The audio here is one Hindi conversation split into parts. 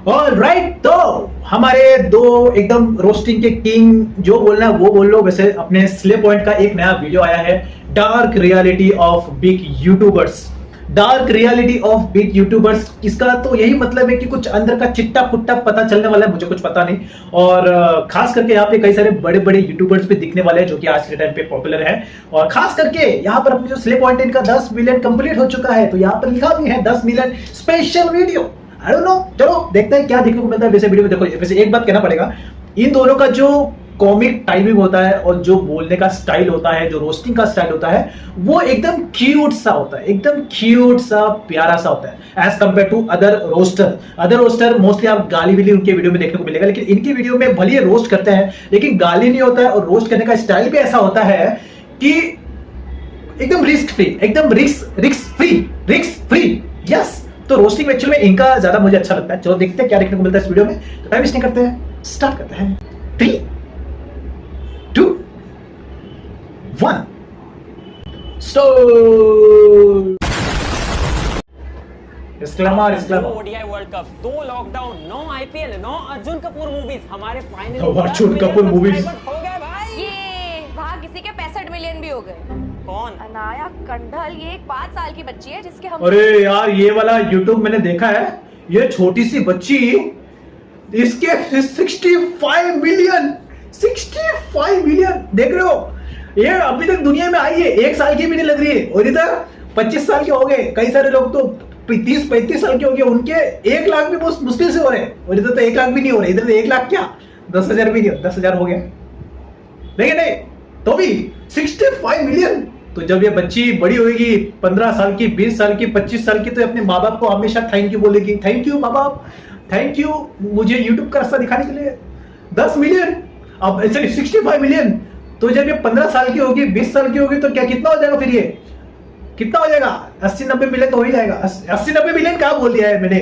ऑलराइट, तो हमारे दो एकदम रोस्टिंग के किंग, जो बोलना है वो बोल लो। वैसे अपने स्ले पॉइंट का एक नया वीडियो आया है, dark reality of big YouTubers. Dark reality of big YouTubers, इसका तो यही मतलब है कि कुछ अंदर का चिट्टा पुट्टा पता चलने वाला है, मुझे कुछ पता नहीं। और खास करके यहाँ पे कई सारे बड़े बड़े यूट्यूबर्स भी दिखने वाले हैं जो कि आज के टाइम पे पॉपुलर है। और खास करके यहाँ पर अपने जो स्ले पॉइंट इनका 10 मिलियन कंप्लीट हो चुका है, तो यहाँ पर लिखा भी है 10 million special video. I don't know, चलो देखते हैं क्या देखने को मिलता है वैसे वीडियो में। देखो वैसे एक बात कहना पड़ेगा, इन दोनों का जो कॉमिक टाइमिंग होता है और जो बोलने का स्टाइल होता है, जो रोस्टिंग का स्टाइल होता है, वो एकदम क्यूट सा होता है, एकदम क्यूट सा प्यारा सा होता है as compare to other roaster. Other roaster mostly आप गाली वाली उनके वीडियो में देखने को मिलेगा, लेकिन इनकी वीडियो में भले रोस्ट करते हैं लेकिन गाली नहीं होता है। और रोस्ट करने का स्टाइल भी ऐसा होता है कि एकदम रिस्क फ्री, एकदम रिस्क फ्री। यस, तो रोस्टिंग एक्चुअली में इनका ज्यादा मुझे अच्छा लगता है। चलो देखते हैं क्या देखने को मिलता है इस वीडियो में। तो टाइम वेस्ट नहीं करते हैं, स्टार्ट करते हैं। 3 2 1 start. Disclaimer ODI world cup, 2 lockdown, 9 IPL, 9 Arjun Kapoor movies, हमारे फाइनल अर्जुन कपूर मूवीज हो गए भाई। ये वहाँ किसी के 65 मिलियन भी हो गए। कौन? अनाया कंडल, ये एक 5 साल की बच्ची है जिसके हम। अरे यार, ये वाला यूट्यूब मैंने देखा है, ये छोटी सी बच्ची, इसके 65 मिलियन देख रहे हो। ये अभी तक दुनिया में आई है, 1 साल की भी नहीं लग रही है। और इधर 25 साल के हो गए, कई सारे लोग तो 30-35 साल के हो गए, उनके 1 लाख भी बहुत मुश्किल से हो रहे हैं। और इधर तो 1 लाख भी नहीं हो रहे, इधर तो 1 लाख क्या 10,000 भी नहीं हो, 10,000 हो गया। लेकिन नहीं तो भी 65 मिलियन। तो जब ये बच्ची बड़ी होगी, 15 साल की, 20 साल की, 25 साल की, तो अपने माँ बाप को हमेशा थैंक यू बोलेगी। थैंक यू माँ बाप, थैंक यू मुझे यूट्यूब का रास्ता दिखाने के लिए। 10 मिलियन, अब 65 मिलियन। तो जब ये 15 साल की होगी, 20 साल की होगी, तो क्या कितना हो जाएगा फिर? ये कितना हो जाएगा? 80-90 मिलियन तो हो ही जाएगा। 80-90 मिलियन कहाँ बोल दिया है मैंने,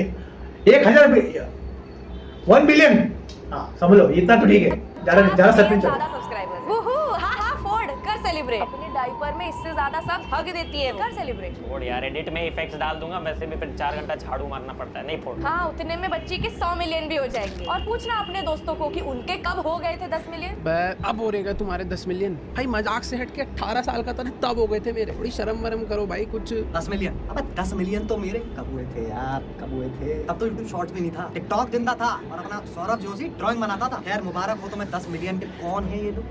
1 बिलियन। हाँ समझ लो, इतना तो ठीक है, ज्यादा सस्पेंस सेलिब्रेट। अपने डायपर में इससे ज्यादा सब हग देती है, कर सेलिब्रेट। छोड़ यार, एडिट में इफेक्ट्स डाल दूंगा, वैसे भी फिर 4 घंटा झाड़ू मारना पड़ता है, नहीं फोड़। हाँ, उतने में बच्ची के 100 मिलियन भी हो जाएंगे। और पूछना अपने दोस्तों को कि उनके कब हो गए थे 10 मिलियन। अब हो रहेगा तुम्हारे 10 मिलियन भाई, मजाक से हट के 18 साल का था तब हो गए थे मेरे। थोड़ी शर्म वरम करो भाई कुछ। 10 मिलियन? अबे 10 मिलियन तो मेरे कब हुए थे यार, कब हुए थे? तब तो यूट्यूब शॉर्ट्स भी नहीं था, टिकटॉक जिंदा था और अपना सौरभ जोशी ड्राइंग बनाता था। खैर मुबारक हो तुम्हें 10 मिलियन के। कौन है ये लोग?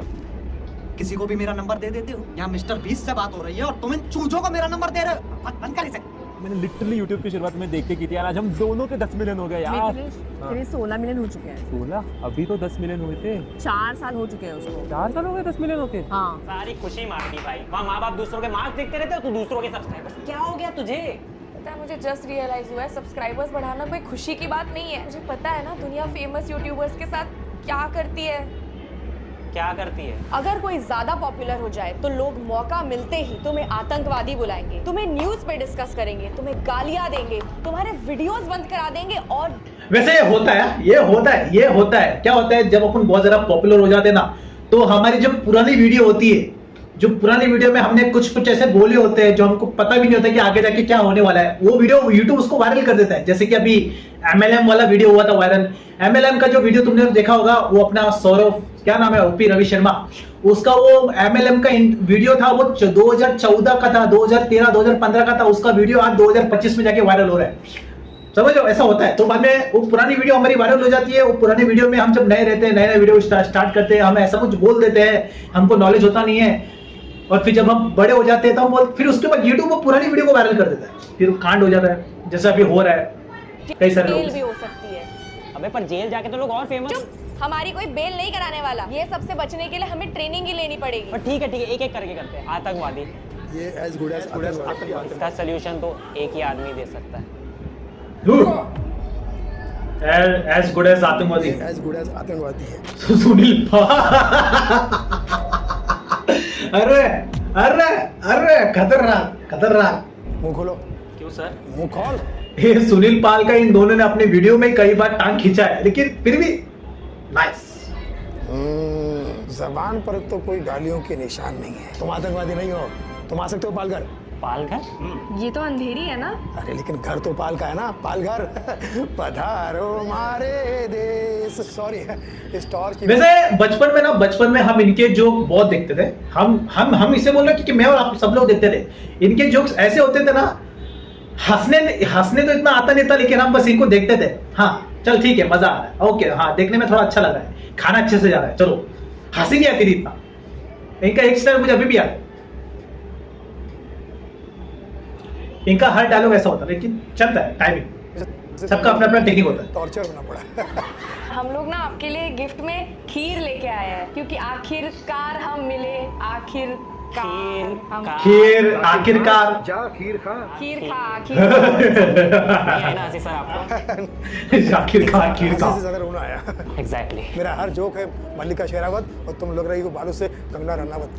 किसी को भी मेरा नंबर दे देते हो। यहाँ मिस्टर 20 से बात हो रही है और तुम इन चूजों को मेरा नंबर दे रहे हो। बंद कर इसे। मैंने लिटरली YouTube की शुरुआत में देख के की थी यार, आज हम दोनों के 10 मिलियन हो गए यार। तेरे 16 मिलियन हो चुके हैं। 16? अभी तो 10 मिलियन हुए थे। 4 साल हो चुके हैं उसको। 4 साल हो गए 10 मिलियन होके? हाँ। सारी खुशी मार दी भाई। वहाँ माँ बाप दूसरों के मार्क्स देखते रहते हो, तू दूसरों के सब्सक्राइबर्स। क्या हो गया तुझे? पता है, मुझे जस्ट रियलाइज हुआ है, सब्सक्राइबर्स बढ़ाना कोई खुशी की बात नहीं है। मुझे पता है ना दुनिया फेमस यूट्यूबर्स के साथ क्या करती है। क्या करती है? अगर कोई ज्यादा पॉपुलर हो जाए तो लोग मौका मिलते ही तुम्हें आतंकवादी बुलाएंगे, तुम्हें न्यूज पे डिस्कस करेंगे, तुम्हें गालियां देंगे, तुम्हारे वीडियोस बंद करा देंगे। और वैसे ये होता है, ये होता है। क्या होता है, जब अपन बहुत ज्यादा पॉपुलर हो जाते हैं ना, तो हमारी जो पुरानी वीडियो होती है, जो पुरानी वीडियो में हमने कुछ ऐसे बोले होते हैं जो हमको पता भी नहीं होता कि आगे जाके क्या होने वाला है, वो वीडियो यूट्यूब उसको वायरल कर देता है। जैसे कि अभी MLM वाला वीडियो हुआ था वायरल। MLM का जो वीडियो तुमने देखा होगा, वो अपना सौरभ, क्या नाम है, ओपी रवि शर्मा, उसका वो MLM का वीडियो था, वो 2014 का था, 2013 2015 का था। उसका वीडियो आज 2025 में जाके वायरल हो रहा है। समझो, ऐसा होता है। तो बाद में वो पुरानी वीडियो हमारी वायरल हो जाती है। वो पुरानी वीडियो में हम जब नए रहते हैं, नए वीडियो स्टार्ट करते हैं, हम ऐसा कुछ बोल देते हैं, हमको नॉलेज होता नहीं है। और फिर जब हम बड़े हो जाते हैं तो हम फिर उसके बाद यूट्यूब वो पुरानी वीडियो को वायरल कर देता है, फिर कांड हो जाता है, जैसा अभी हो रहा है कई सारे लोग। जेल भी हो सकती है। अबे पर जेल जाके तो लोग और फेमस। हमारी कोई बेल नहीं कराने वाला। ये सबसे बचने के लिए हमें ट्रेनिंग ही लेनी पड़ेगी। पर ठीक है, एक एक करके करते हैं। आतंकवादी, ये एज गुड एज आतंकवादी। इसका सोल्यूशन तो एक ही आदमी दे सकता है। एज गुड एज आतंकवादी। एज गुड एज आतंकवादी है सुनील अरे अरे अरे, खतरनाक। मुंह खोलो। क्यों सर? मुंह खोल। ये सुनील पाल का इन दोनों ने अपने वीडियो में कई बार टांग खींचा है, लेकिन फिर भी नाइस। जबान पर तो कोई गालियों के निशान नहीं है। तुम आतंकवादी नहीं हो, तुम आ सकते हो पालकर। पालघर? ये तो अंधेरी है ना। अरे लेकिन घर तो पाल का है ना, पालघर। पधारो मारे देश। सॉरी, इस टॉर्च की वैसे बचपन में हम इनके जोक बहुत देखते थे। हम इसे बोल रहे हैं क्योंकि मैं और आप सब लोग देखते थे। इनके जोक्स ऐसे होते थे ना, हंसने तो इतना आता नहीं था, लेकिन हम बस इनको देखते थे। हाँ चल ठीक है, मजा आ रहा है, ओके, हाँ देखने में थोड़ा अच्छा लग रहा है, खाना अच्छे से जा रहा है, चलो। हंसी नहीं आती थी इतना। इनका एक स्टाइल मुझे अभी भी आता है। इनका हर डायलॉग ऐसा होता है, लेकिन चलता है, टाइमिंग सबका अपना अपना टेक्निक होता है। टॉर्चर होना पड़ा। हम लोग ना आपके लिए गिफ्ट में खीर लेके आए हैं, क्योंकि आखिरकार हम मिले। खीर आखिरकार खीर खा नहीं है ना आशीष सर आपको? आखिरकार खीर किसी का से ज्यादा रोना आया। एग्जैक्टली। मेरा हर जोक है मल्लिका शेरावत और तुम लोग रही हो बालू से कंगना रनावत।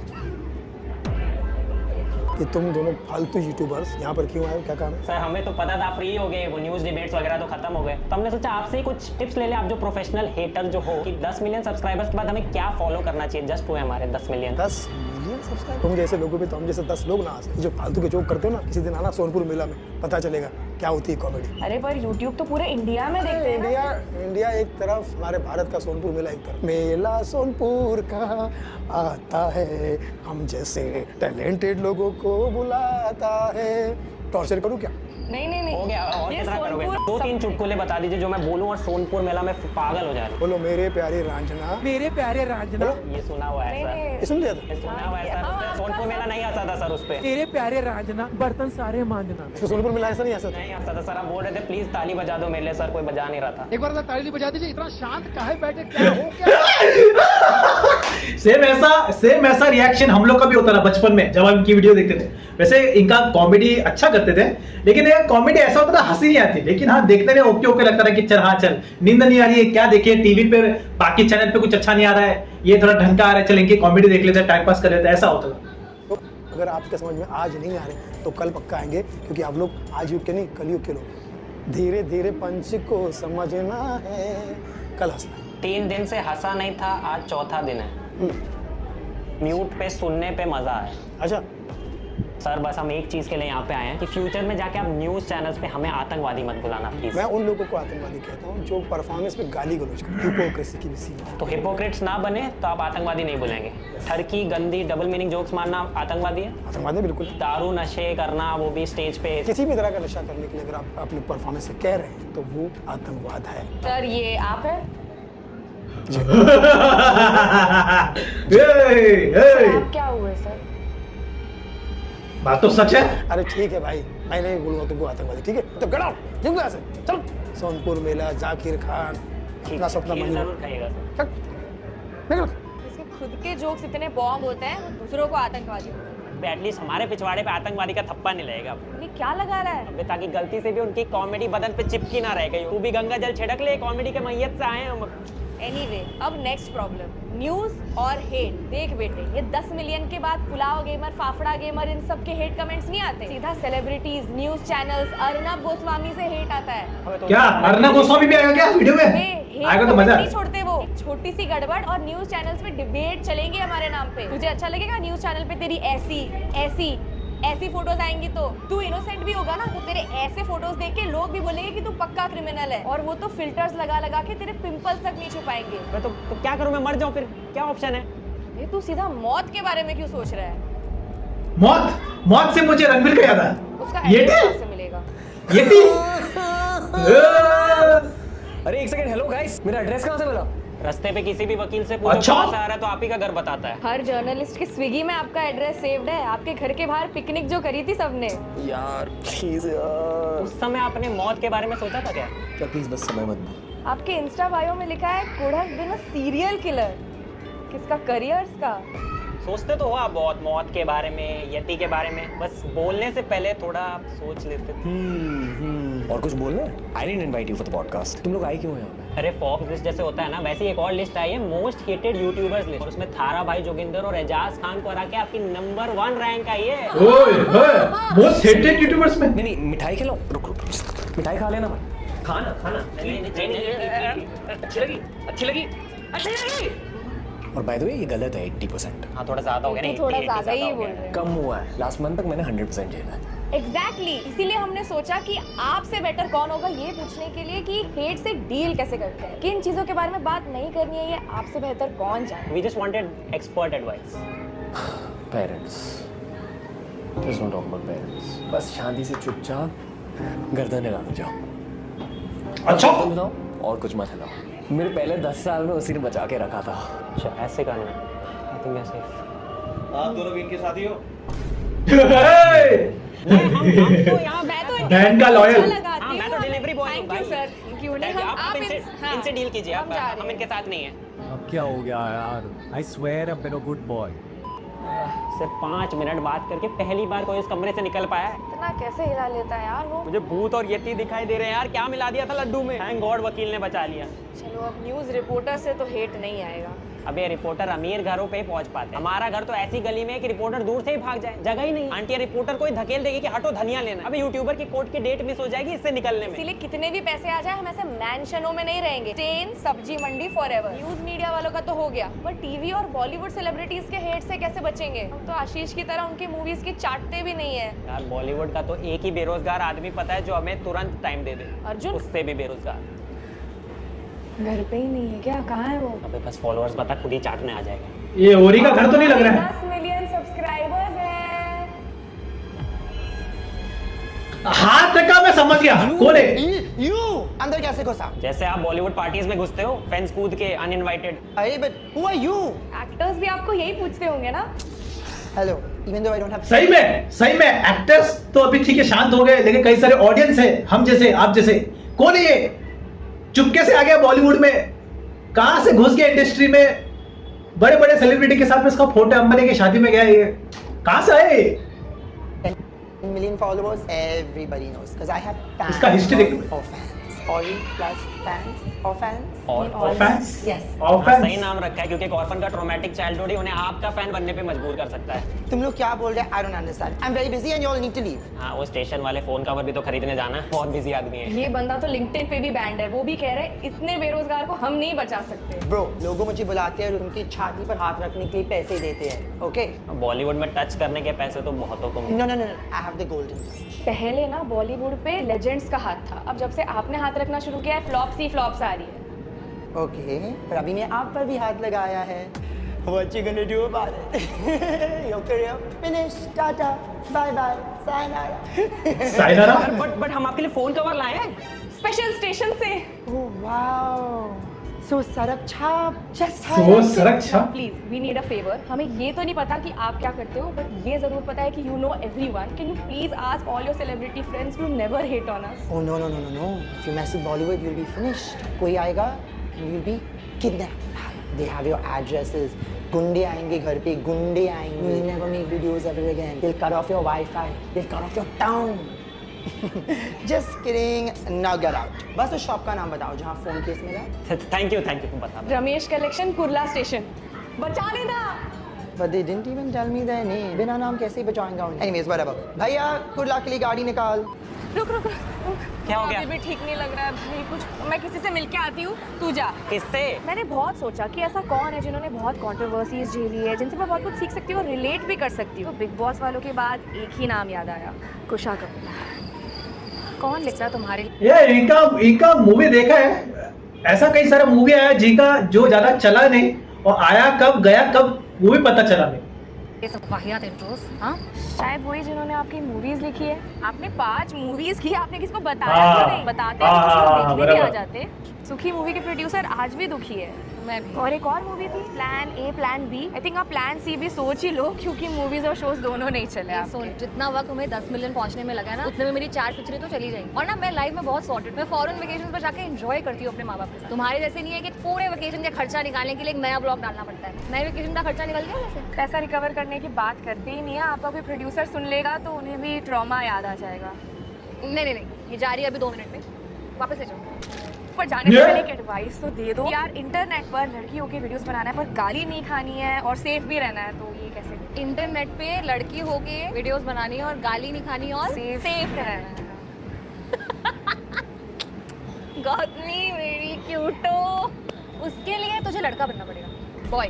कि तुम दोनों फालतू यूट्यूबर्स यहाँ पर क्यों आए हो, क्या काम है? सर हमें तो पता था फ्री हो गए, वो न्यूज़ डिबेट्स वगैरह तो खत्म हो गए, तो हमने सोचा आपसे ही कुछ टिप्स ले ले, आप जो प्रोफेशनल हेटर जो हो, कि 10 मिलियन सब्सक्राइबर्स के बाद हमें क्या फॉलो करना चाहिए जस्ट हुए हमारे 10 मिलियन। 10 million subscriber? तुम जैसे लोगों पे तो हम जैसे 10 लोग ना आ सके। जो फालतू के जोक करते हो ना, किसी दिन आना सोनपुर मेला में, पता चलेगा क्या होती है कॉमेडी। अरे पर YouTube तो पूरे इंडिया में देखते हैं ना। इंडिया एक तरफ, हमारे भारत का सोनपुर मेला एक तरफ। मेला सोनपुर का आता है, हम जैसे टैलेंटेड लोगों को बुलाता है। टॉर्चर करूं क्या? नहीं हो गया, और ये कितना करोगे? सोनपुर 2-3 चुटकुले बता दीजिए जो मैं बोलूं और सोनपुर मेला में पागल हो जा रही। बोलो मेरे प्यारे रांझना। मेरे प्यारे रांझना, ये सुना हुआ है सर, ये सुन लिया था? ये सुना हुआ है सर। सोनपुर मेला नहीं आता था सर उस पे। मेरे प्यारे रांझना, बर्तन सारे मांझना। इसको सोनपुर मेला ऐसा नहीं ऐसा नहीं आता था सर, आप बोल रहे थे प्लीज ताली बजा दो मेरे लिए, सर कोई बजा नहीं रहा था। एक बार ताली बजा दीजिए। इतना शांत काहे बैठे, क्या हो क्या? सेम ऐसा रिएक्शन हम लोग का भी होता था बचपन में जब हम इनकी वीडियो देखते थे। वैसे इनका कॉमेडी अच्छा करते थे, लेकिन ये कॉमेडी ऐसा होता था हंसी नहीं आती, लेकिन हाँ देखने में ओके ओके लगता था कि चल हाँ चल, नींद नहीं आ रही है क्या देखिए टीवी पे, बाकी चैनल पे कुछ अच्छा नहीं आ रहा है, ये थोड़ा ढंग का आ रहा है, चल इनकी कॉमेडी देख लेते हैं, टाइम पास कर लेते हैं, ऐसा होता था। तो अगर आपके समझ में आज नहीं आ रहे तो कल पक्का आएंगे, क्योंकि आप लोग आज युग के नहीं कल युग के लोग। धीरे धीरे पंच को समझना है, कल हंसना है। 3 दिन से हंसा नहीं था, आज चौथा दिन है। म्यूट पे सुनने पे मजा है। अच्छा सर बस हम एक चीज के लिए यहाँ पे आए हैं कि फ्यूचर में जाके आप न्यूज चैनल्स पे हमें आतंकवादी मत बुलाना प्लीज। मैं उन लोगों को आतंकवादी कहता हूँ जो परफॉर्मेंस पे गाली गलौज करते हैं, हिपोक्रेसी की भी सीमा है। तो हिपोक्रेट्स ना बने तो आप आतंकवादी नहीं बोलेंगे। ठरकी गंदी डबल मीनिंग जोक्स मारना आतंकवादी है? आतंकवादी बिल्कुल। दारू नशे करना वो भी स्टेज पे, किसी भी तरह का नशा करने के लिए अगर आप अपने परफॉर्मेंस से कह रहे हैं तो वो आतंकवाद है। सर ये आप है? आप क्या हुए सर? बात तो सच है। अरे ठीक है भाई, मैं नहीं बोलूंगा तुमको आतंकवादी, ठीक है? तो गड़ाओ जिंदगी ऐसे चलो। सोनपुर मेला, जाकिर खान, अपना सपना खीर मंजूर। जरूर खाइएगा सर। चल निकल। इसके खुद के जोक्स इतने बॉम्ब होते हैं, वो दूसरों को आतंकवादी बोलते हैं। एटलीस्ट हमारे पिछवाड़े पे आतंकवादी का थप्पा नहीं लगेगा ये क्या लगा रहा है? अबे, ताकि गलती से भी उनकी कॉमेडी बदन पे चिपकी ना रहे कहीं। तू भी गंगा जल छिड़क ले, कॉमेडी के मैयत से आए हम। एनीवे, अब नेक्स्ट प्रॉब्लम, न्यूज और हेट। देख बेटे, ये 10 मिलियन के बाद पुलाव गेमर, फाफड़ा गेमर, इन सब के हेट कमेंट्स नहीं आते, सीधा celebrities, news channels, Arnab Goswami से हेट आता है। क्या अर्नब गोस्वामी भी आएगा क्या वीडियो में? आएगा तो मजा। नहीं छोड़ते वो। एक छोटी सी गड़बड़ और न्यूज चैनल्स पे डिबेट चलेंगे हमारे नाम पे। तुझे अच्छा लगेगा न्यूज चैनल पे तेरी ऐसी फोटोज आएंगी? तो तू इनोसेंट भी होगा ना, तो तेरे ऐसे फोटोज देख के लोग भी बोलेंगे कि तू पक्का क्रिमिनल है, और वो तो फिल्टर्स लगा लगा के तेरे पिंपल्स तक नहीं छुपाएंगे। मैं तो क्या करूं, मैं मर जाऊं फिर? क्या ऑप्शन है? ये तू सीधा मौत के बारे में क्यों सोच रहा है? मौत से मुझे रणबीर का याद आया। उसका ये एड्रेस कहाँ से मिलेगा? ये थी। अरे एक सेकंड, हेलो गाइस, मेरा एड्रेस कहाँ से मिला? रास्ते पे किसी भी वकील से पूछो अच्छा? कहाँ से आ रहा है तो आप ही का घर बताता है। हर जर्नलिस्ट के स्विगी में आपका एड्रेस सेव्ड है। आपके घर के बाहर पिकनिक जो करी थी सबने। यार प्लीज यार। उस समय आपने मौत के बारे में सोचा था क्या? क्या प्लीज बस समय मत दो। आपके इंस्टा बायो में लिखा है could have been a serial killer. किसका? करियर्स का। सोचते तो हो आप बहुत मौत के बारे में, यति के बारे में, बस बोलने से पहले थोड़ा आप सोच लेते थे। और कुछ बोलना है? I didn't invite you for the podcast. तुम लोग आए क्यों हैं यहाँ पे? अरे फॉक्स लिस्ट जैसे होता है ना, वैसे एक और लिस्ट आई है, मोस्ट हेटेड यूट्यूबर्स लिस्ट, और उसमें थारा भाई जोगिंदर और एजाज खान को हरा के आपकी नंबर 1 रैंक आई है। मोस्ट हेटेड यूट्यूबर्स में। नहीं मिठाई खिलाओ, रुक मिठाई खा लेना। खाना नहीं, अच्छी लगी। और बाय द वे ये गलत है 80%। हाँ थोड़ा ज्यादा हो गया तो ना, थोड़ा 80 ज्यादा ही हो बोल गया। रहे हैं। कम हुआ है, लास्ट मंथ तक मैंने 100% झेला है। एग्जैक्टली इसीलिए हमने सोचा कि आपसे बेटर कौन होगा ये पूछने के लिए कि हेट से डील कैसे करते हैं, किन चीजों के बारे में बात नहीं करनी है, ये आपसे बेहतर कौन जाने। We just wanted expert advice. Parents, please don't talk about parents. बस शांति से चुपचाप गर्दन हिला जाओ। अच्छा तुम बताओ और कुछ मत हिलाओ। मेरे पहले 10 साल में उसी ने बचा के रखा था। अच्छा ऐसे करना है। I think we are safe. आप दोनों विन के साथी हो? हम तो यहाँ मैं तो बहन का लॉयल। हाँ मैं तो डिलीवरी बॉय हूँ भाई। Sir thank you. Thank you. आप इनसे डील कीजिए, आप हम इनके साथ नहीं है। अब क्या हो गया यार? I swear I've been a good boy. सिर्फ 5 मिनट बात करके पहली बार कोई इस कमरे से निकल पाया है। इतना कैसे हिला लेता है यार वो। मुझे भूत और यति दिखाई दे रहे हैं यार, क्या मिला दिया था लड्डू में? थैंक गॉड वकील ने बचा लिया। चलो अब न्यूज़ रिपोर्टर से तो हेट नहीं आएगा। अबे रिपोर्टर अमीर घरों पे ही पहुंच पाते हैं। हमारा घर तो ऐसी गली में है कि रिपोर्टर दूर से ही भाग जाए, जगह ही नहीं। आंटी रिपोर्टर को ही धकेल देगी कि हटो धनिया लेना। अबे यूट्यूबर की कोर्ट की डेट मिस हो जाएगी इससे निकलने में। इसीलिए कितने भी पैसे आ जाए हम ऐसे मैंशनों में नहीं रहेंगे। ट्रेन सब्जी मंडी फॉरएवर। न्यूज मीडिया वालों का तो हो गया, पर टीवी और बॉलीवुड सेलिब्रिटीज के हेट से कैसे बचेंगे? हम तो आशीष की तरह उनकी मूवीज की चाटते भी नहीं है। यार बॉलीवुड का तो एक ही बेरोजगार आदमी पता है जो हमें तुरंत टाइम दे दे। अर्जुन? उससे भी बेरोजगार। घर पे ही नहीं है क्या? कहाँ है वो? अबे बस फॉलोअर्स बता, खुद ही चाटने आ जाएगा। ये ओरी का घर तो नहीं लग रहा है। 10 मिलियन सब्सक्राइबर्स हैं। हाथ रखा मैं समझ गया कौन है। यू अंदर कैसे घुसा? जैसे आप बॉलीवुड पार्टीज में घुसते हो फेंस कूद के अनइनवाइटेड। अरे but who are you? Actors भी आपको यही पूछते होंगे ना? Hello, even though I don't have. सही में एक्टर्स तो अभी ठीक है शांत हो गए, लेकिन कई सारे ऑडियंस है हम जैसे आप जैसे। कौन है ये? चुपके से आ गया बॉलीवुड में, कहां से घुस गया इंडस्ट्री में? बड़े बड़े सेलिब्रिटी के साथ में इसका फोटो अंबानी की शादी में गया, ये कहां से आए? 10 million followers, everybody knows because I have fans. इसका history देखो। Or fans. Ori plus fans or fans. और फैंस? Yes. हाँ, सही नाम रखा है क्योंकि एक ऑर्फन का ट्रॉमेटिक चाइल्डहुड ही उन्हें आपका फैन बनने पे मजबूर कर सकता है। तुम लोग क्या बोल रहे हैं? I don't understand. I'm very busy and you all need to leave. हाँ वो स्टेशन वाले फोन कवर भी तो खरीदने जाना है, बहुत बिजी आदमी है। ये बंदा तो लिंक्डइन पे भी बैंड है। वो भी कह रहे हैं इतने बेरोजगार को हम नहीं बचा सकते। Bro, लोगों मुझे बुलाते हैं और उनकी छाती पर हाथ रखने के लिए पैसे देते हैं. Okay? बॉलीवुड में टच करने के पैसे तो बहुतों को No, no, no, no. I have the golden touch. पहले ना बॉलीवुड पे लेजेंड्स का हाथ था, अब जब से आपने हाथ रखना शुरू किया है फ्लॉप्स आ रही है। Okay, पर अभी मैं आप पर भी हाथ लगाया है. What you gonna do about it? Your career finished. Tata. Bye bye. Sayonara. Sayonara? But हम आपके लिए फोन कवर लाए हैं स्पेशल स्टेशन से। Oh wow. So सरक छाप. Just वो सरक छा? Please we need a favour. हमें ये तो नहीं पता कि आप क्या करते हो, बट ये जरूर पता है कि you know everyone. Can you please ask all your celebrity friends to never hate on us? Oh no no no no no! If you mess with Bollywood, you'll be finished. कोई आएगा, you'll be kidnapped. They have your addresses. गुंडे आएंगे घर पे, गुंडे आएंगे. You'll never make videos ever again. They'll cut off your Wi-Fi. They'll cut off your town. Just kidding. Now get out. बस उस शॉप का नाम बताओ जहाँ फोन केस मिला. थैंक यू तुम बता। Ramesh collection Kurla station. बचा लेना। But they didn't even tell me their name. बिना नाम कैसे ही बचाएंगा उन्हें? Anyways, whatever. भैया कुर्ला के लिए गाड़ी निकाल. रुक क्या हो गया? अभी भी ठीक नहीं लग रहा है भाई कुछ। मैं किसी से मिलके आती हूँ, तू जा। किससे? मैंने बहुत सोचा कि ऐसा कौन है जिन्होंने बहुत कंट्रोवर्सीज झेली है, जिनसे मैं बहुत कुछ सीख सकती हूँ और रिलेट भी कर सकती हूँ। बिग बॉस वालों के बाद एक ही नाम याद आया, कुशा कपूर। कौन लिखता है तुम्हारे लिए? ये इनका मूवी देखा है, ऐसा कई सारा मूवी आया जिनका जो ज्यादा चला नहीं और आया कब गया कब वो भी पता चला नहीं। ये सब वाहियात इंट्रोस। हाँ शायद वही जिन्होंने आपकी मूवीज लिखी है। आपने 5 मूवीज की, आपने किसको हाँ, बताया तो नहीं? बताते हाँ, तो कुछ लोग हाँ, देखने भी आ बराबर। जाते। सुखी मूवी के प्रोड्यूसर आज भी दुखी है। मैं भी। और एक और मूवी थी plan A plan B. I think आप प्लान सी भी सोच ही लो क्योंकि मूवीज और शोज दोनों नहीं चले आपके। सुन, जितना वक्त हमें 10 मिलियन पहुंचने में लगा है ना, उतने में मेरी 4 पिक्चरें तो चली जाएंगी। और ना मैं लाइफ में बहुत सॉर्टेड, मैं फॉरेन वेकेशन पर जाके एंजॉय करती हूँ अपने माँ बाप के साथ। तुम्हारे जैसे नहीं है कि पूरे वेकेशन का खर्चा निकालने के लिए एक नया ब्लॉग डालना पड़ता है। नए वेकेशन का खर्चा निकल गया वैसे। पैसा रिकवर करने की बात करते ही नहीं है। आपका कोई प्रोड्यूसर सुन लेगा तो उन्हें भी ट्रॉमा याद आ जाएगा। नहीं, ये जा रही है अभी 2 मिनट में, वापस ले जाओ। पर जाने से पहले एक एडवाइस तो दे दो यार। इंटरनेट पर लड़कियों के वीडियोस बनाना है पर गाली नहीं खानी है और सेफ भी रहना है, तो ये कैसे? इंटरनेट पे लड़की होके वीडियोस बनानी है और गाली नहीं खानी और सेफ रहना है। गौतमी मेरी क्यूटो, उसके लिए तुझे लड़का बनना पड़ेगा, बॉय।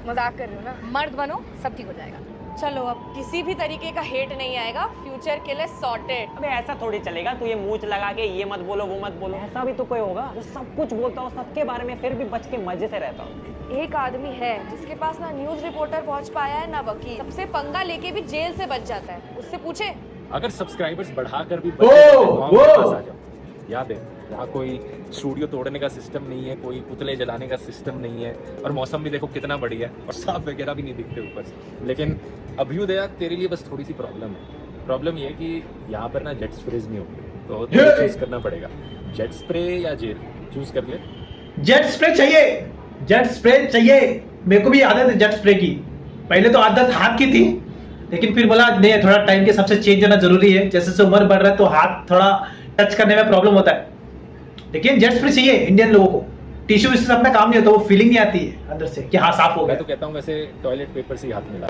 मजाक कर रही हूँ ना। मर्द बनो, सब ठीक हो जाएगा। चलो अब किसी भी तरीके का हेट नहीं आएगा, फ्यूचर के लिए सॉर्टेड। अबे ऐसा थोड़ी चलेगा, तू ये मूंछ लगा के ये मत बोलो वो मत बोलो, ऐसा भी तो कोई होगा जो सब कुछ बोलता हो सबके बारे में, फिर भी बच के मजे से रहता हो। एक आदमी है जिसके पास ना न्यूज रिपोर्टर पहुंच पाया है ना वकील, सबसे पंगा लेके भी जेल से बच जाता है। उससे पूछे अगर सब्सक्राइबर्स बढ़ाकर भी ओ। याद है यहाँ कोई स्टूडियो तोड़ने का सिस्टम नहीं है, कोई पुतले जलाने का सिस्टम नहीं है, और मौसम भी देखो कितना बढ़िया है और सांप वगैरह भी नहीं दिखते ऊपर से। लेकिन अभ्युदया तेरे लिए बस थोड़ी सी प्रॉब्लम है। प्रॉब्लम ये है कि यहाँ पर ना जेट स्प्रेज नहीं होते, तो चूज करना पड़ेगा, जेट स्प्रे या जेल, चूज कर ले। जेट स्प्रे चाहिए, जेट स्प्रे चाहिए। मेरे को भी आदत है जेट स्प्रे की, पहले तो आदत हाथ की थी, लेकिन फिर बोला नहीं थोड़ा टाइम के हिसाब से चेंज होना जरूरी है, जैसे जैसे उम्र बढ़ रहा है तो हाथ थोड़ा टच करने में प्रॉब्लम होता है। लेकिन जेट स्प्रे चाहिए इंडियन लोगों को, टिश्यू विश्यू से अपना काम नहीं होता, वो फीलिंग नहीं आती है अंदर से कि हाँ साफ हो मैं गया। तो कहता हूँ वैसे टॉयलेट पेपर से ही हाथ मिला।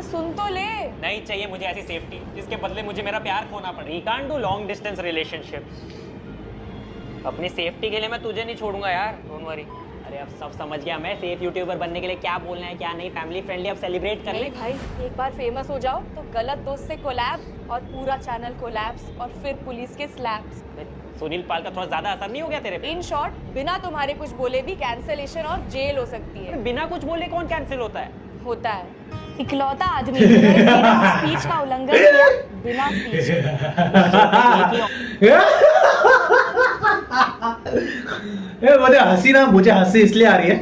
सुन तो ले। नहीं चाहिए मुझे ऐसी सेफ्टी जिसके बदले मुझे मेरा प्यार खोना पड़े। We can't do long distance relationships. अपनी सेफ्टी के लिए मैं तुझे नहीं छोड़ूंगा यार, डोंट वरी। अरे अब सब समझ गया मैं, सेफ यूट्यूबर बनने के लिए क्या बोलना है क्या नहीं, फैमिली फ्रेंडली अब सेलिब्रेट कर ले। नहीं भाई, एक बार फेमस हो जाओ तो गलत दोस्त से कोलैब और पूरा चैनल कोलैप्स और फिर पुलिस के स्लैप्स। सुनील पाल का थोड़ा ज्यादा असर नहीं हो गया तेरे पे? इन शॉर्ट, बिना तुम्हारे कुछ बोले भी कैंसलेशन और जेल हो सकती है। बिना कुछ बोले कौन कैंसिल होता है? होता है। इकलौता आदमी जिसने स्पीच का उल्लंघन किया बिना स्पीच। मुझे हंसी इसलिए आ रही है,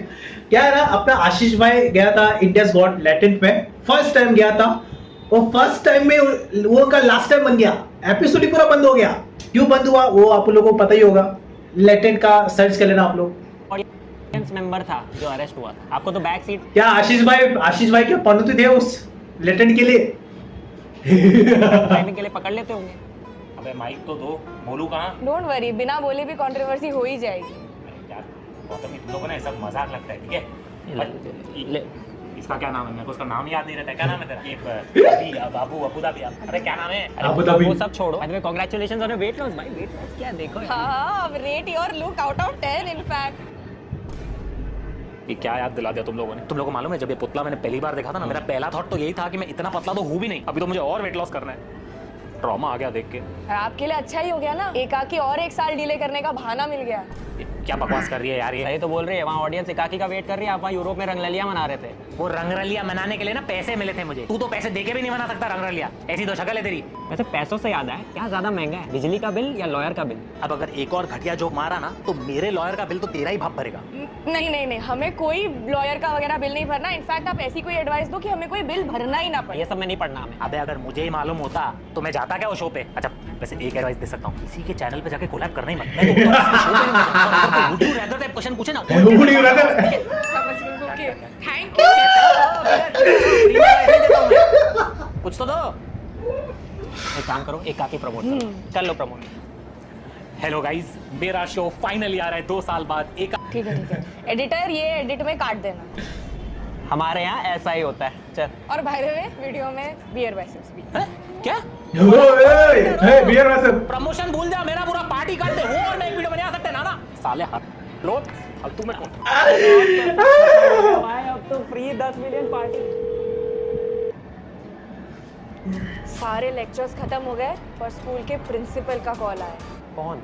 क्या है ना, अपना आशीष भाई गया था इंडियाज गॉट लैटेंट में, फर्स्ट टाइम गया था, और फर्स्ट टाइम में वो का लास्ट टाइम बन गया, एपिसोड ही पूरा बंद हो गया। क्यों बंद हुआ वो आप लोगों को पता ही होगा, लेटेंट का सर्च कर लेना आप लोग। मेंबर था जो अरेस्ट हुआ, आपको तो बैक सीट। क्या आशीष भाई क्या पनौती थे उस लेटेंट के लिए? टाइमिंग के लिए पकड़ लेते होंगे। अबे माइक तो दो, बोलू कहाँ? डोंट वरी, बिना बोले भी कंट्रोवर्सी हो ही जाएगी। यार गौतम, तुम लोगों ने सब मजाक लगता है, ठीक है? इसका क्या नाम है? मेरे को उसका नाम याद नहीं रहता है। क्या नाम है तेरा? Abu Dhabi. अरे क्या नाम है? Abu Dhabi. वो सब छोड़ो। By the way congratulations on your weight loss भाई, वेट लॉस क्या देखो यार। हाँ, अब rate your look out of 10 in fact. ये क्या याद दिला दिया तुम लोगों ने? तुम लोगों को मालूम है जब ये पुतला मैंने पहली बार देखा था ना, मेरा पहला थॉट तो यही था कि मैं इतना पतला तो हूँ भी नहीं, अभी तो मुझे और वेट लॉस करना है। ट्रॉमा आ गया देख के। आपके लिए अच्छा ही हो गया ना, एकाकी और एक साल डिले करने का बहाना मिल गया। क्या बकवास कर रही है यार ये? सही तो बोल रही है, वहाँ ऑडियंस एकाकी का वेट कर रही है, आप वहाँ यूरोप में रंगरलिया मना रहे थे। वो रंगरलिया मनाने के लिए ना पैसे मिले थे मुझे, तू तो पैसे देके भी नहीं मना सकता रंगरलिया, ऐसी तो शक्ल है तेरी। वैसे पैसों से याद है, क्या ज्यादा महंगा है, बिजली का बिल या लॉयर का बिल? अब अगर एक और घटिया जोक मारा ना तो मेरे लॉयर का बिल तो तेरा ही बाप भरेगा। नहीं, हमें कोई लॉयर का वगैरह बिल नहीं भरना। इनफैक्ट आप ऐसी कोई एडवाइस दो कि हमें कोई बिल भरना ही ना पड़े। ये सब में नहीं पढ़ना हमें। अबे अगर मुझे ही मालूम होता तो मैं जाता क्या वो शो पे। अच्छा वैसे एक एडवाइस दे सकता हूँ, किसी के चैनल पे जाके कोलैब करना ही मत। मैं तो शो पे नहीं जाता, would you rather type question पूछे ना, Would you rather? Thank you. कुछ तो दो। एक काम करो, एकाकी प्रमोट करो, कर लो प्रमोट। हेलो गाइस, मेरा शो फाइनली आ रहा है 2 साल बाद। एक ठीक है। एडिटर ये एडिट में काट देना। हमारे यहाँ ऐसा ही होता है। चल। और बाय द वे वीडियो में बियर वैसेस भी। क्या बियर वैसेस प्रमोशन भूल जा, मेरा पूरा पार्टी कर दे हो और मैं एक वीडियो बना सकते ना ना साले। लो अब तू मैं अब तो फ्री 10 मिलियन पार्टी। सारे लेक्चर्स खत्म हो गए पर स्कूल के प्रिंसिपल का कॉल आया। कौन?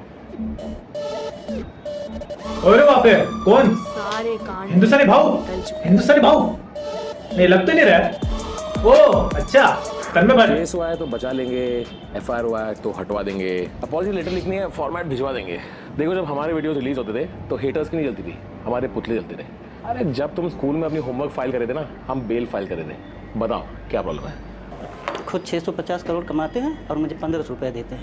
अरे बाप रे, कौन? सारे कांड हिंदुस्तानी भाऊ नहीं लगता नहीं रहा। ओ अच्छा, तन्मय भाई केस हुआ है तो बचा लेंगे, एफआईआर हुआ है तो हटवा देंगे, अपॉलजी लेटर लिखनी है फॉर्मेट भिजवा देंगे। देखो जब हमारे वीडियोस रिलीज होते थे तो हेटर्स की नहीं चलती थी, हमारे पुतले चलते थे। अरे जब तुम स्कूल में अपनी होमवर्क फाइल करे थे ना, हम बेल फाइल करे थे। बताओ क्या प्रॉब्लम है? खुद 650 करोड़ कमाते हैं और मुझे 1500 रुपए देते हैं।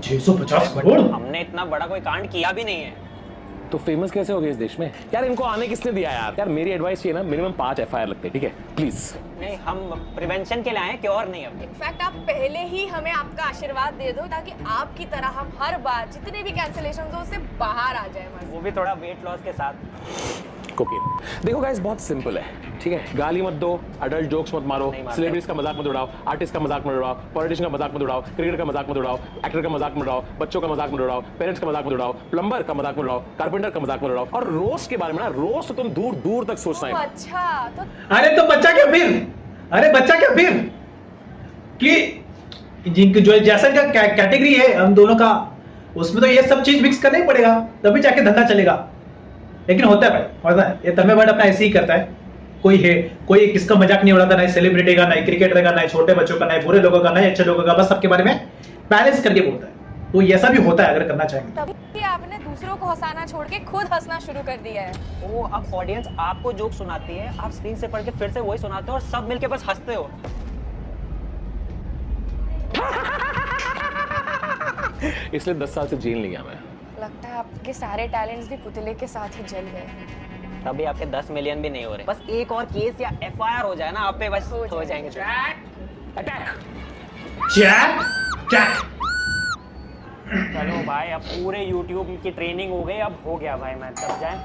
650 करोड़? हमने इतना बड़ा कोई कांड किया भी नहीं है। तो फेमस कैसे हो गए इस देश में? यार इनको आने किसने दिया यार मेरी एडवाइस चाहिए ना, मिनिमम 5 एफआईआर लगते हैं, ठीक है प्लीज। नहीं, हम प्रिवेंशन के लिए आए, क्योर नहीं। अब इनफैक्ट आप पहले ही हमें आपका आशीर्वाद दे दो ताकि आपकी तरह हम हर बार जितने भी कैंसिलेशन हो उससे बाहर आ जाए। वो भी थोड़ा वेट लॉस के साथ। कोकीन। देखो गाइस बहुत सिंपल है, ठीक है, गाली मत दो, अडल्ट जोक्स मत मारो, सेलिब्रिटीज का मजाक मत उड़ाओ, आर्टिस्ट का मजाक मत उड़ाओ, पॉलिटिशियन का मजाक मत उड़ाओ, क्रिकेटर का मजाक मत उड़ाओ, एक्टर का मजाक मत उड़ाओ, बच्चों का मजाक मत उड़ाओ, पेरेंट्स का मजाक मत उड़ाओ, प्लम्बर का मजाक मत उड़ाओ, कारपेंटर का मजाक मत उड़ाओ। और रोस्ट के बारे में ना, रोस्ट तो तुम दूर दूर तक सोचना है। अच्छा तो अरे तो बच्चा क्या फिर, अरे बच्चा क्या फिर कि जिनकी जो जैसा का कैटेगरी है हम दोनों का, उसमें तो ये सब चीज मिक्स करना ही पड़ेगा, तभी जाके धंधा चलेगा। लेकिन होता है भाई, होता है, ये तन्मय भट्ट अपना ऐसे ही करता है। कोई किसका मजाक नहीं उड़ाता, ना सेलिब्रिटी का, ना क्रिकेटर का, ना छोटे बच्चों का, ना बुरे लोगों का, ना अच्छे लोगों का, बस सबके बारे में बैलेंस करके बोलता है। तो ये ऐसा भी होता है अगर करना चाहेंगे। तभी आपने दूसरों को हंसाना छोड़ के खुद हंसना शुरू कर दिया है। ओ अब ऑडियंस आपको जोक सुनाती है, आप स्क्रीन से पढ़ के फिर से वही सुनाते हो और सब मिलके बस हंसते हो। इसलिए 10 साल से जेल नहीं गया मैं। लगता है आपके सारे टैलेंट्स भी पुतले के साथ ही जल गए। तभी आपके 10 मिलियन भी नहीं हो रहे। बस एक और केस या FIR हो जाए ना आप पे, बस हो जाएंगे। चलो भाई अब पूरे YouTube की ट्रेनिंग हो गई, अब हो गया भाई। मैं तब जाए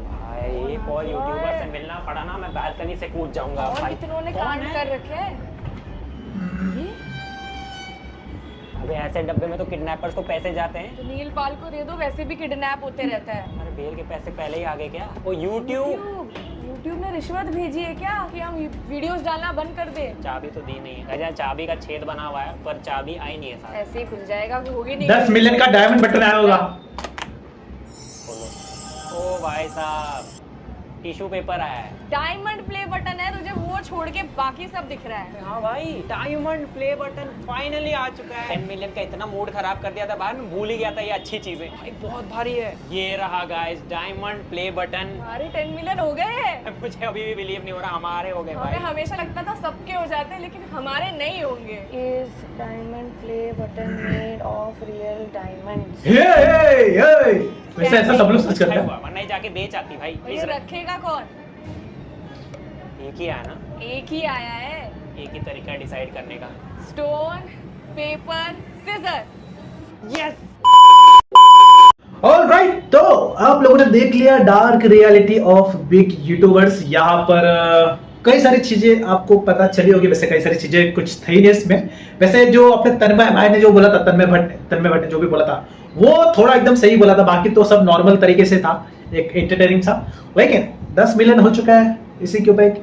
भाई, एक और यूट्यूबर से मिलना पड़ा ना, मैं बालकनी से कूद जाऊंगा भाई। इन्होंने कांड कर रखे हैं। अबे ऐसे डब्बे में तो किडनैपर्स को पैसे जाते हैं। तो नील पाल को दे दो, वैसे भी किडनैप होते रहता है। हमारे बेल के पैसे पहले ही आ गए क्या? वो YouTube ने रिश्वत भेजी है क्या कि हम वीडियोस डालना बंद कर दे? चाबी तो दी नहीं है, चाबी का छेद बना हुआ है पर चाबी आई नहीं है साथ। ऐसे ही खुल जाएगा, होगी नहीं। 10 मिलियन का डायमंड बटन आया होगा। ओ भाई साहब, टिश्यू पेपर आया है। डायमंड प्ले बटन है, तुझे वो छोड़ के बाकी सब दिख रहा है। हाँ भाई, डायमंड प्ले बटन फाइनली आ चुका है। 10 मिलियन का इतना मूड खराब कर दिया था भाई, मैं भूल ही गया था ये अच्छी चीजें। भाई बहुत भारी है। ये रहा गाइस डायमंड प्ले बटन। हमारे 10 मिलियन हो गए हैं। मुझे अभी भी बिलीव नहीं हो रहा, हमारे हो गए भाई। हमेशा लगता था सबके हो जाते हैं, लेकिन हमारे नहीं होंगे। Is diamond play button made of real diamonds? वैसे ऐसा सब लोग सर्च करते हैं, वरना ही जाके बेच आती भाई। ये रखेगा कौन? एक ही आया ना, एक ही आया है। एक ही तरीका डिसाइड करने का। Stone paper scissor. Yes. Alright, तो आप लोगों ने देख लिया dark reality of big YouTubers. यहाँ पर कई सारी चीजें आपको पता चली होगी, वैसे कई सारी चीजें कुछ थी नहीं इसमें। वैसे जो अपने तन्मय भाई ने जो बोला था, तन्मय भट्ट ने जो भी बोला था वो थोड़ा एकदम सही बोला था, बाकी तो सब नॉर्मल तरीके से था, एक एंटरटेनिंग था। लेकिन 10 मिलियन हो चुका है, इसी के ऊपर एक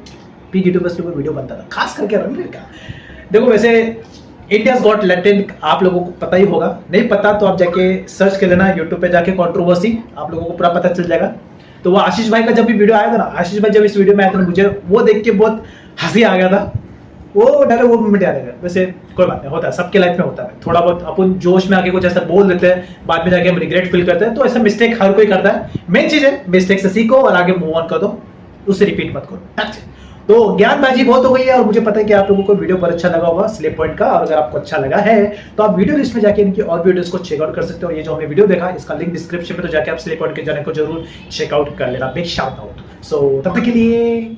बिग यूट्यूबर्स के ऊपर वीडियो बनता था, खास करके रणवीर का। देखो वैसे इंडियाज गॉट टैलेंट आप लोगों को पता ही होगा, नहीं पता तो आप जाके सर्च कर लेना यूट्यूब पे जाके, कंट्रोवर्सी आप लोगों को पूरा पता चल जाएगा। तो वो आशीष भाई का जब भी वीडियो आया था ना, आशीष भाई जब इस वीडियो में आया था, मुझे वो देख के बहुत हंसी आ गया था। वो डायरेक्ट वो मोमेंट याद है। वैसे कोई बात नहीं, होता है, सबके लाइफ में होता है। थोड़ा बहुत अपन जोश में आके कुछ ऐसा बोल देते हैं, बाद में जाके हम रिग्रेट फील करते हैं, तो ऐसा मिस्टेक हर कोई करता है। मेन चीज है मिस्टेक से सीखो और आगे मूव ऑन कर दो, उसे रिपीट मत करो। तो ज्ञानबाजी बहुत हो गई है, और मुझे पता है कि आप लोगों को वीडियो पर अच्छा लगा होगा स्लिप पॉइंट का। और अगर आपको अच्छा लगा है तो आप वीडियो लिस्ट में जाके इनकी और वीडियोस को चेकआउट कर सकते हो। ये जो हमने वीडियो देखा इसका लिंक डिस्क्रिप्शन में, तो जाके आप स्लिप पॉइंट के चैनल को जरूर चेकआउट कर लेना। Big shout out. सो तब तक के लिए